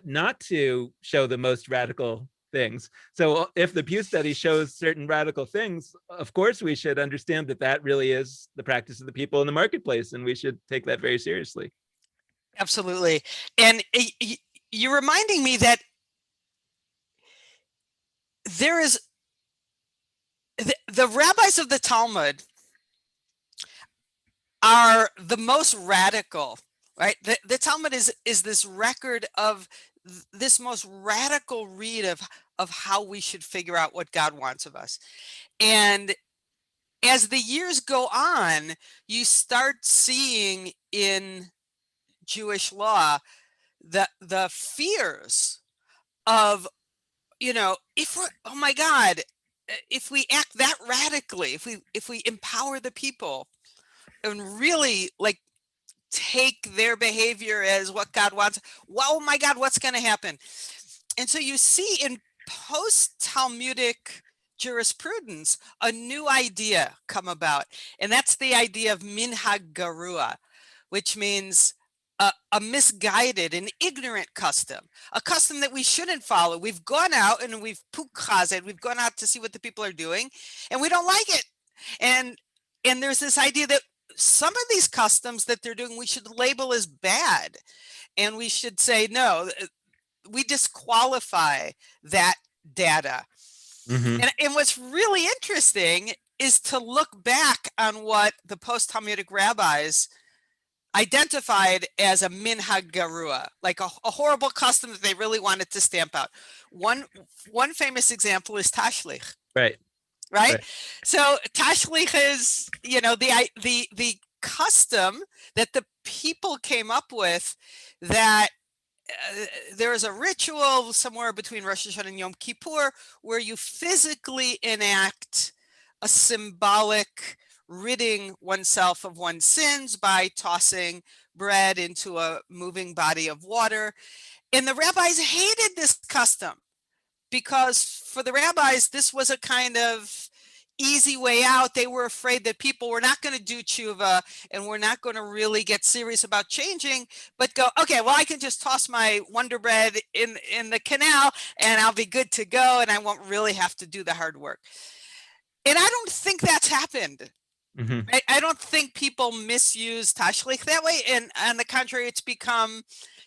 not to show the most radical things. So if the Pew study shows certain radical things, of course we should understand that that really is the practice of the people in the marketplace, and we should take that very seriously. Absolutely. And you're reminding me that there is the rabbis of the Talmud are the most radical, right? The Talmud is this record of this most radical read of how we should figure out what God wants of us. And as the years go on, you start seeing in Jewish law the fears of, if we're, oh my God, if we act that radically, if we empower the people and really like take their behavior as what God wants, well, oh my God, what's going to happen? And so you see in post-Talmudic jurisprudence a new idea come about, and that's the idea of minhag garua, which means a misguided and ignorant custom, a custom that we shouldn't follow. We've gone out and we've pukazed, we've gone out to see what the people are doing, and we don't like it. And there's this idea that some of these customs that they're doing, we should label as bad. And we should say, no, we disqualify that data. And what's really interesting is to look back on what the post-Talmudic rabbis identified as a minhag garua, like a horrible custom that they really wanted to stamp out. One famous example is tashlich. Right. So tashlich is, the custom that the people came up with that there is a ritual somewhere between Rosh Hashanah and Yom Kippur where you physically enact a symbolic ridding oneself of one's sins by tossing bread into a moving body of water. And the rabbis hated this custom because for the rabbis, this was a kind of easy way out. They were afraid that people were not going to do tshuva and were not going to really get serious about changing, but go, okay, well, I can just toss my Wonder Bread in the canal and I'll be good to go and I won't really have to do the hard work. And I don't think that's happened. Mm-hmm. I don't think people misuse tashlich that way. And on the contrary, it's become,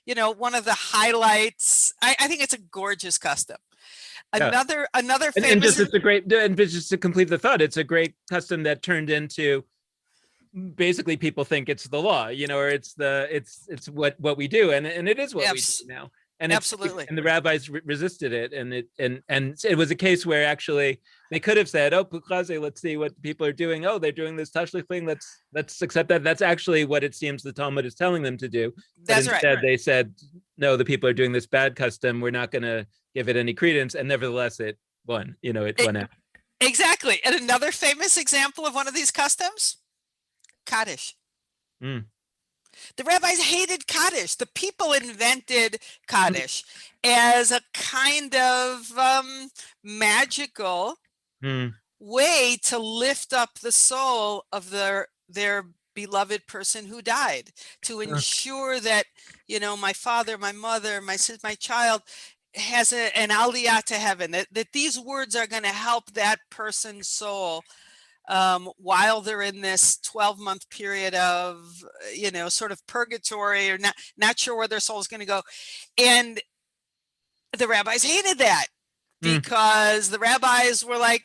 one of the highlights. I think it's a gorgeous custom. Another famous, and just it's a great, and just to complete the thought, it's a great custom that turned into basically people think it's the law, or it's what we do, and it is what we do now. And absolutely, and the rabbis resisted it, and it was a case where actually they could have said, "Oh, Puklaze, let's see what people are doing. Oh, they're doing this tashlich thing. Let's accept that." That's actually what it seems the Talmud is telling them to do. That's but instead, right. they said, "No, the people are doing this bad custom. We're not going to give it any credence." And nevertheless, it won. It won out. Exactly. And another famous example of one of these customs, Kaddish. Mm. The rabbis hated Kaddish. The people invented Kaddish as a kind of magical way to lift up the soul of their beloved person who died, to ensure that, my father, my mother, my child has an aliyah to heaven, that these words are going to help that person's soul while they're in this 12-month period of, sort of purgatory, or not sure where their soul is going to go. And the rabbis hated that because the rabbis were like,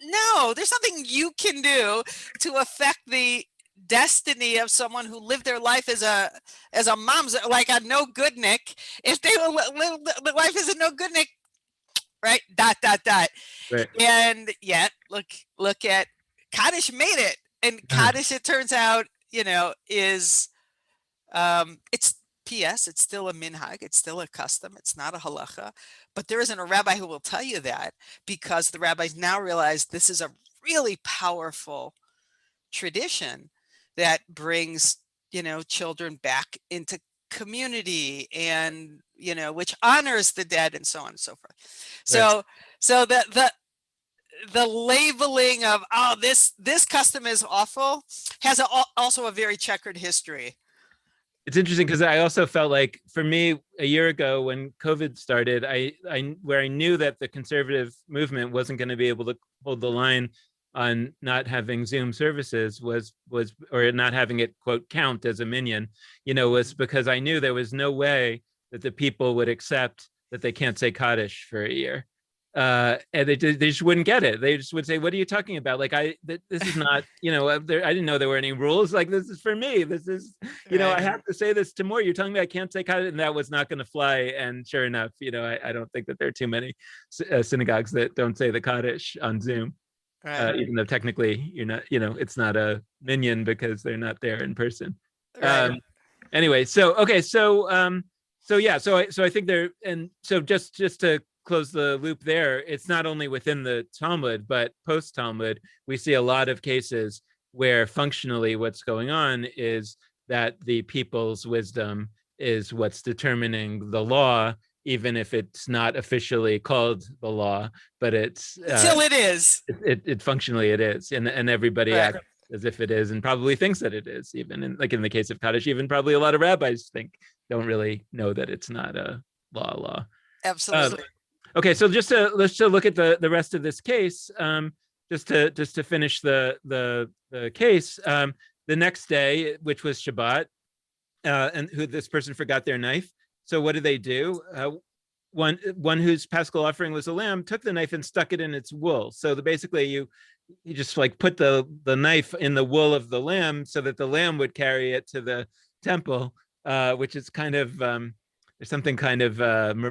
no, there's nothing you can do to affect the destiny of someone who lived their life as a mamzer, like a no goodnik. If they live the life as a no goodnik, right? ... Right. And yet, look at Kaddish made it, and Kaddish, it turns out, is it's P.S. It's still a minhag, it's still a custom, it's not a halacha, but there isn't a rabbi who will tell you that, because the rabbis now realize this is a really powerful tradition that brings, children back into community, and which honors the dead, and so on and so forth. So right. So the labeling of, oh, this custom is awful has also a very checkered history. It's interesting because I also felt like, for me, a year ago when COVID started, where I knew that the conservative movement wasn't going to be able to hold the line on not having Zoom services was or not having it, quote, count as a minyan, was because I knew there was no way that the people would accept that they can't say Kaddish for a year. And they just wouldn't get it. They just would say, "What are you talking about? Like, this is not, I didn't know there were any rules. Like, this is for me. This is, right. I have to say this to more. You're telling me I can't say Kaddish," and that was not going to fly. And sure enough, I don't think that there are too many synagogues that don't say the Kaddish on Zoom, right. Even though technically you're not, it's not a minyan because they're not there in person. Right. Anyway, so okay, so yeah, so I think there, and so just to close the loop there, it's not only within the Talmud, but post-Talmud, we see a lot of cases where functionally what's going on is that the people's wisdom is what's determining the law, even if it's not officially called the law, but it's until it is. It functionally it is, and everybody acts as if it is, and probably thinks that it is, even in the case of Kaddish, even probably a lot of rabbis don't really know that it's not a law. Absolutely. Okay, so let's look at the rest of this case. Just to finish the case. The next day, which was Shabbat, and this person forgot their knife. So what did they do? One whose paschal offering was a lamb took the knife and stuck it in its wool. So basically, you just put the knife in the wool of the lamb so that the lamb would carry it to the temple, which is kind of there's something kind of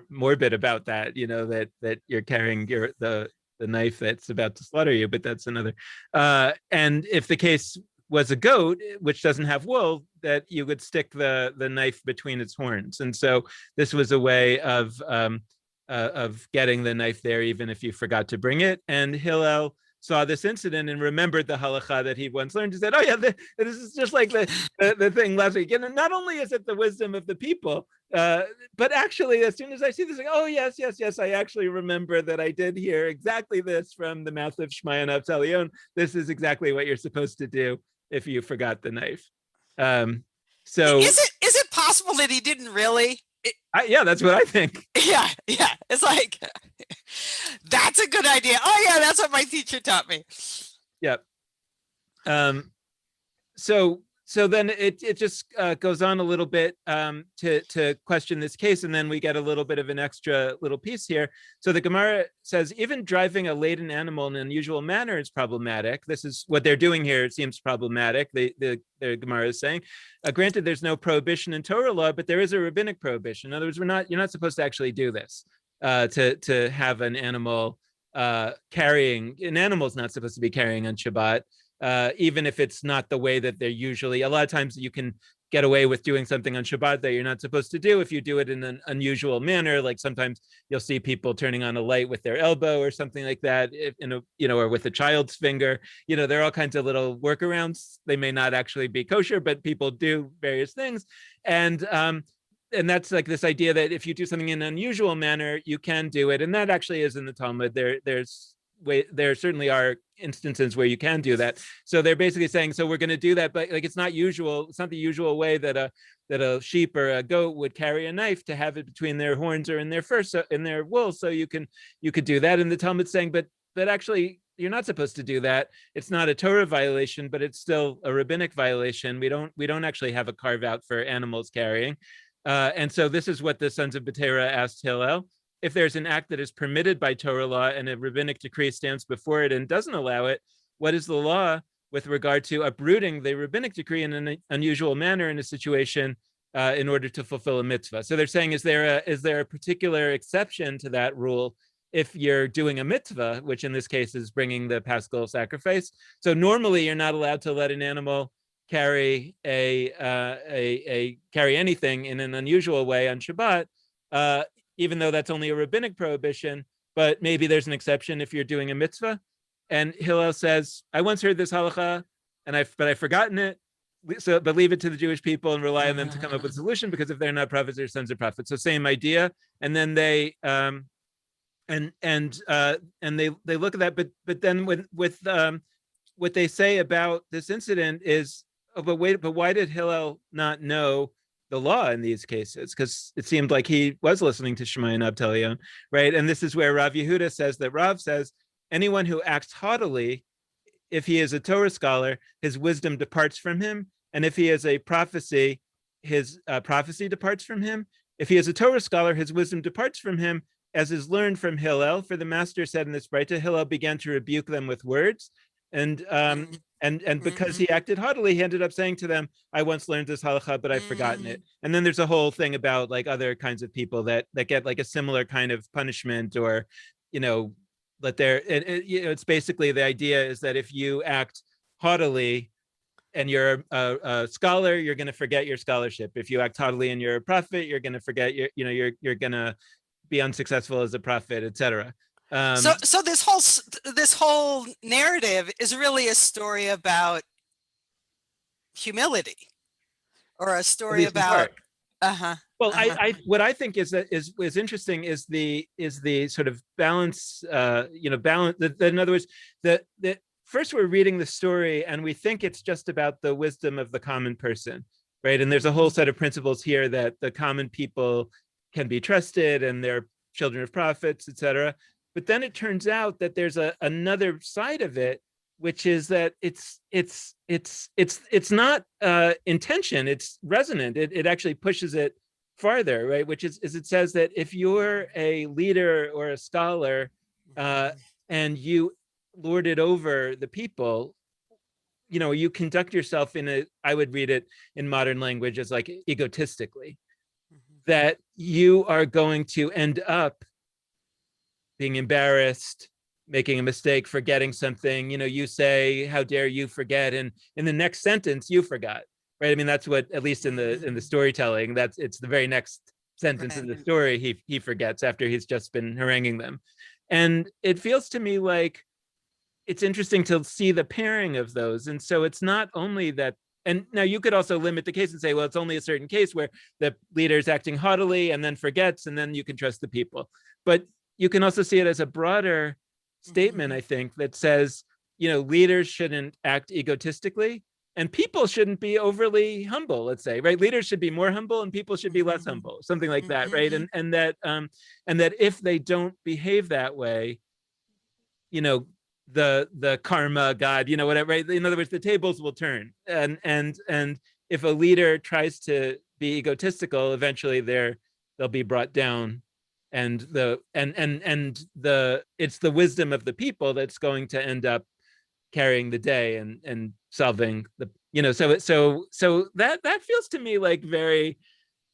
morbid about that, that you're carrying the knife that's about to slaughter you, but that's another. And if the case was a goat, which doesn't have wool, that you would stick the knife between its horns. And so this was a way of getting the knife there, even if you forgot to bring it. And Hillel saw this incident and remembered the halacha that he once learned. He said, oh yeah, this is just like the thing last week. And not only is it the wisdom of the people, but actually, as soon as I see this, like, oh yes, I actually remember that I did hear exactly this from the mouth of Shmaya Naftalion. This is exactly what you're supposed to do if you forgot the knife. So is it possible that he didn't really? Yeah, that's what I think. Yeah. It's like, that's a good idea. Oh yeah, that's what my teacher taught me. Yep. So then it just goes on a little bit to question this case, and then we get a little bit of an extra little piece here. So the Gemara says, even driving a laden animal in an unusual manner is problematic. This is what they're doing here. It seems problematic. The Gemara is saying, granted, there's no prohibition in Torah law, but there is a rabbinic prohibition. In other words, you're not supposed to actually do this. To have an animal carrying, an animal's not supposed to be carrying on Shabbat. Even if it's not the way that they're usually, a lot of times you can get away with doing something on Shabbat that you're not supposed to do if you do it in an unusual manner. Like sometimes you'll see people turning on a light with their elbow or something like that, or with a child's finger. There are all kinds of little workarounds. They may not actually be kosher, but people do various things. And that's like this idea that if you do something in an unusual manner, you can do it. And that actually is in the Talmud. There certainly are instances where you can do that. So they're basically saying, so we're going to do that, but like it's not usual. It's not the usual way that a sheep or a goat would carry a knife, to have it between their horns or in their fur, in their wool. So you could do that. And the Talmud's saying, but actually you're not supposed to do that. It's not a Torah violation, but it's still a rabbinic violation. We don't actually have a carve out for animals carrying. And so this is what the sons of Betera asked Hillel. If there's an act that is permitted by Torah law and a rabbinic decree stands before it and doesn't allow it, what is the law with regard to uprooting the rabbinic decree in an unusual manner in a situation in order to fulfill a mitzvah? So they're saying, is there a particular exception to that rule if you're doing a mitzvah, which in this case is bringing the paschal sacrifice? So normally you're not allowed to let an animal carry carry anything in an unusual way on Shabbat, even though that's only a rabbinic prohibition. But maybe there's an exception if you're doing a mitzvah. And Hillel says, I once heard this halacha, but I've forgotten it. But leave it to the Jewish people and rely on them to come up with a solution, because if they're not prophets, they're sons of prophets. So same idea. And then they they look at that, but then with what they say about this incident is, but why did Hillel not know the law in these cases? Because it seemed like he was listening to Shmaya Naftalion, right? And this is where Rav Yehuda says that Rav says, anyone who acts haughtily, if he is a Torah scholar, his wisdom departs from him. And if he is a prophecy, his prophecy departs from him. If he is a Torah scholar, his wisdom departs from him, as is learned from Hillel. For the master said in this Breita, Hillel began to rebuke them with words. And because he acted haughtily, he ended up saying to them, I once learned this halacha, but I've forgotten it. And then there's a whole thing about like other kinds of people that get like a similar kind of punishment, or, that it's basically, the idea is that if you act haughtily and you're a scholar, you're going to forget your scholarship. If you act haughtily and you're a prophet, you're going to forget you're going to be unsuccessful as a prophet, etc. So this whole narrative is really a story about humility, or a story about Well, what I think is interesting is the sort of balance, balance. In other words, that first we're reading the story and we think it's just about the wisdom of the common person, right? And there's a whole set of principles here that the common people can be trusted and they're children of prophets, etc. But then it turns out that there's another side of it, which is that it's not intention, it's resonant. It actually pushes it farther, right? Which is it says that if you're a leader or a scholar and you lord it over the people, you conduct yourself I would read it in modern language as like egotistically, that you are going to end up being embarrassed, making a mistake, forgetting something, you say, how dare you forget, and in the next sentence you forgot, right? I mean, that's what, at least in the storytelling, it's the very next sentence in the story he forgets after he's just been haranguing them. And it feels to me like it's interesting to see the pairing of those. And so it's not only that, and now you could also limit the case and say, well, it's only a certain case where the leader is acting haughtily and then forgets, and then you can trust the people. But you can also see it as a broader statement, I think, that says, leaders shouldn't act egotistically and people shouldn't be overly humble, let's say, right? Leaders should be more humble and people should be less humble, something like that, right? And that if they don't behave that way, the karma god, whatever, right? In other words, the tables will turn, and if a leader tries to be egotistical, eventually they'll be brought down, and it's the wisdom of the people that's going to end up carrying the day and solving the, so that feels to me like very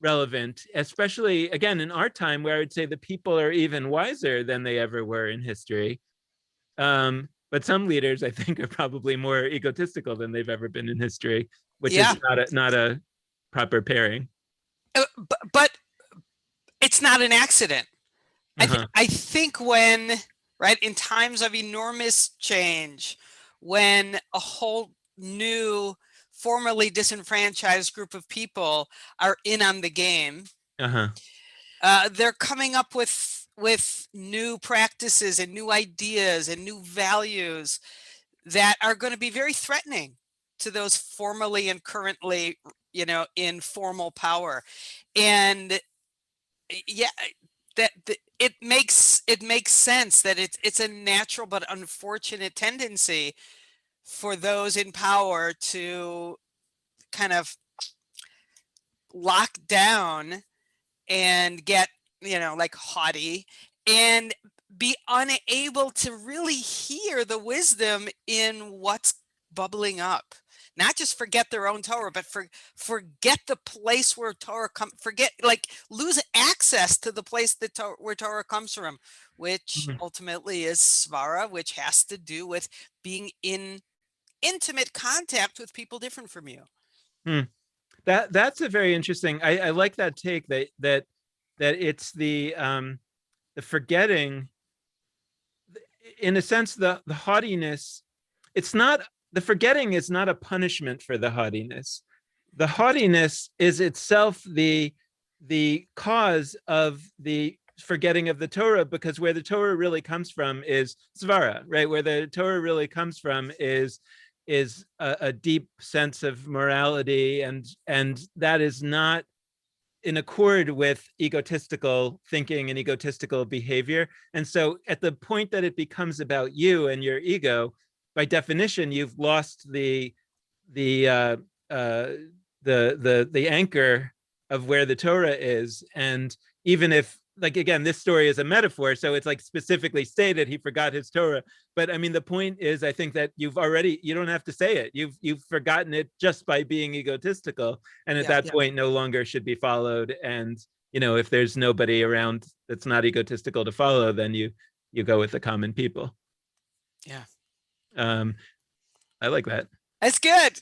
relevant, especially again in our time, where I would say the people are even wiser than they ever were in history. But some leaders, I think, are probably more egotistical than they've ever been in history, which is not a proper pairing. But it's not an accident. I think when, right, in times of enormous change, when a whole new, formerly disenfranchised group of people are in on the game, they're coming up with new practices and new ideas and new values that are going to be very threatening to those formerly and currently, in formal power. And it makes sense that it's a natural but unfortunate tendency for those in power to kind of lock down and get, like haughty and be unable to really hear the wisdom in what's bubbling up. Not just forget their own Torah, but forget the place where Torah comes, lose access to the place that where Torah comes from, which ultimately is svara, which has to do with being in intimate contact with people different from you. That's a very interesting. I like that take that it's the forgetting, in a sense, the haughtiness. It's not, the forgetting is not a punishment for the haughtiness. The haughtiness is itself the cause of the forgetting of the Torah, because where the Torah really comes from is svara, right? Where the Torah really comes from is a deep sense of morality, and that is not in accord with egotistical thinking and egotistical behavior. And so at the point that it becomes about you and your ego, by definition, you've lost the anchor of where the Torah is. And even if, like, again, this story is a metaphor, so it's like specifically stated he forgot his Torah. But I mean, the point is, I think that you don't have to say it. You've forgotten it just by being egotistical. And at that point, no longer should be followed. And, if there's nobody around that's not egotistical to follow, then you go with the common people. Yeah. I like that. That's good.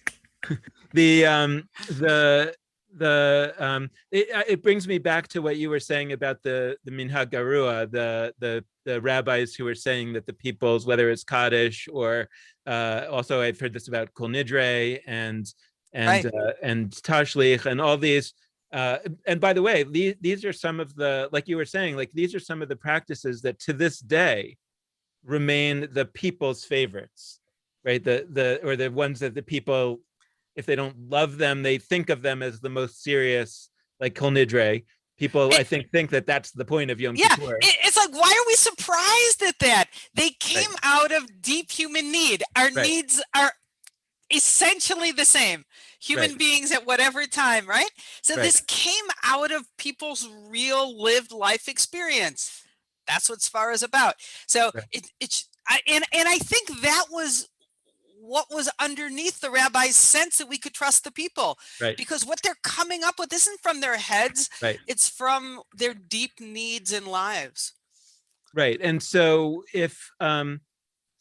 It brings me back to what you were saying about the minhag garua, the rabbis who were saying that the peoples, whether it's Kaddish or also I've heard this about Kol Nidre and Tashlich and all these. And by the way, these are some of the, like you were saying, like these are some of the practices that to this day remain the people's favorites, right? The ones that the people, if they don't love them, they think of them as the most serious, like Kol Nidre. People, I think that that's the point of Yom Kippur. It's like, why are we surprised at that? They came out of deep human need. Our needs are essentially the same. Human beings at whatever time, right? So this came out of people's real lived life experience. That's what Sfar is about. So I think that was what was underneath the rabbi's sense that we could trust the people, because what they're coming up with isn't from their heads, it's from their deep needs and lives. Right. And so if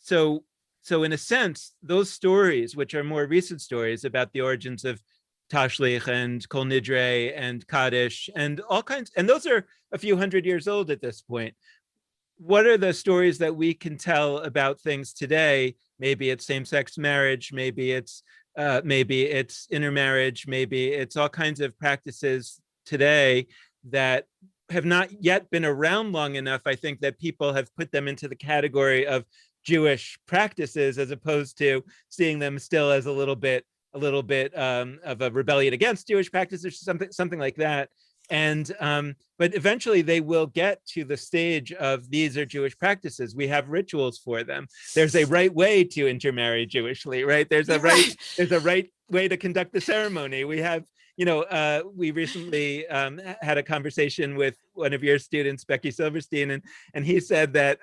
so so in a sense, those stories, which are more recent stories about the origins of Tashlich and Kol Nidre and Kaddish and all kinds, and those are a few hundred years old at this point. What are the stories that we can tell about things today? Maybe it's same-sex marriage, maybe it's intermarriage, maybe it's all kinds of practices today that have not yet been around long enough, I think, that people have put them into the category of Jewish practices, as opposed to seeing them still as a little bit of a rebellion against Jewish practices, or something like that. And but eventually they will get to the stage of these are Jewish practices. We have rituals for them. There's a right way to intermarry Jewishly, right? There's a right way to conduct the ceremony. We have, we recently had a conversation with one of your students, Becky Silverstein, and he said that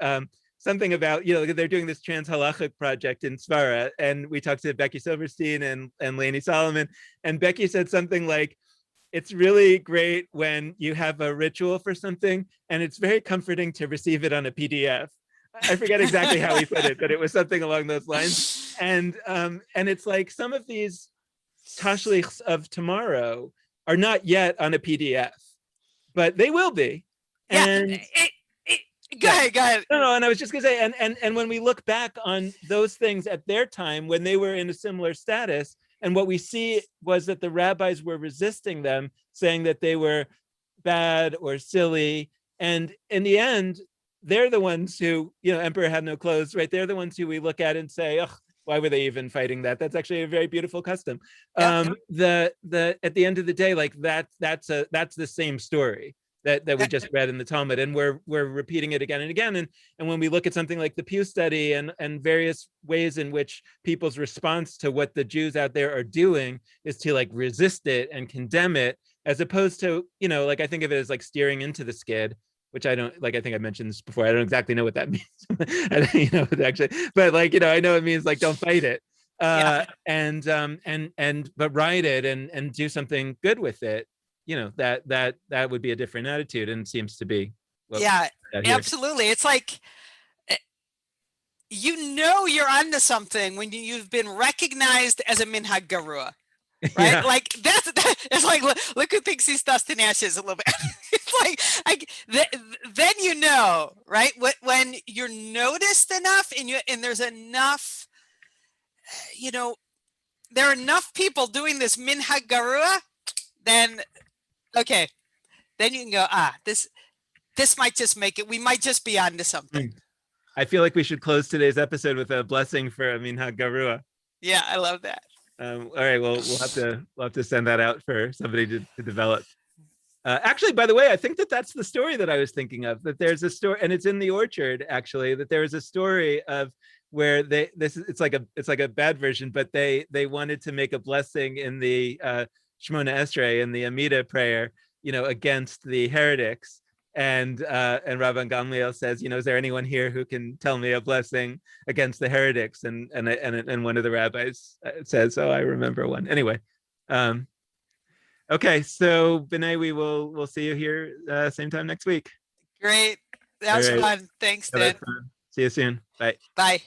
something about, they're doing this trans halachic project in Svara, and we talked to Becky Silverstein and Lainey Solomon, and Becky said something like, it's really great when you have a ritual for something and it's very comforting to receive it on a PDF. I forget exactly how he put it, but it was something along those lines. And it's like some of these tashlichs of tomorrow are not yet on a PDF, but they will be. And go ahead. No, and I was just gonna say, and when we look back on those things at their time when they were in a similar status, and what we see was that the rabbis were resisting them, saying that they were bad or silly. And in the end, they're the ones who, emperor had no clothes, right? They're the ones who we look at and say, oh, why were they even fighting that? That's actually a very beautiful custom. At the end of the day, like that's the same story that we just read in the Talmud, and we're repeating it again and again. And when we look at something like the Pew Study and various ways in which people's response to what the Jews out there are doing is to like resist it and condemn it, as opposed to, like I think of it as like steering into the skid, which I don't like. I think I mentioned this before. I don't exactly know what that means, actually, but like, I know it means like don't fight it, but ride it and do something good with it. That would be a different attitude, and seems to be absolutely. It's like you're onto something when you've been recognized as a minhag garua, right? Yeah. Like that's it's like look who thinks he's dust and ashes a little bit. It's like then right, when you're noticed enough and there's enough, there are enough people doing this minhag garua, then okay, then you can go, this might just make it, we might just be onto something. I feel like we should close today's episode with a blessing for minhag garua. Yeah, I love that. All right, well, we'll have to send that out for somebody to develop. Actually, by the way, I think that's the story that I was thinking of, that there's a story, and it's in the Orchard, actually, that there was a story of where it's like a bad version, but they wanted to make a blessing in the Shemona Esrei in the Amida prayer, against the heretics. And Rabban Gamliel says, is there anyone here who can tell me a blessing against the heretics? And one of the rabbis says, oh, I remember one. Anyway, okay, so B'nai, we'll see you here same time next week. Great, that was fun. Thanks, Dan. See you soon. Bye. Bye.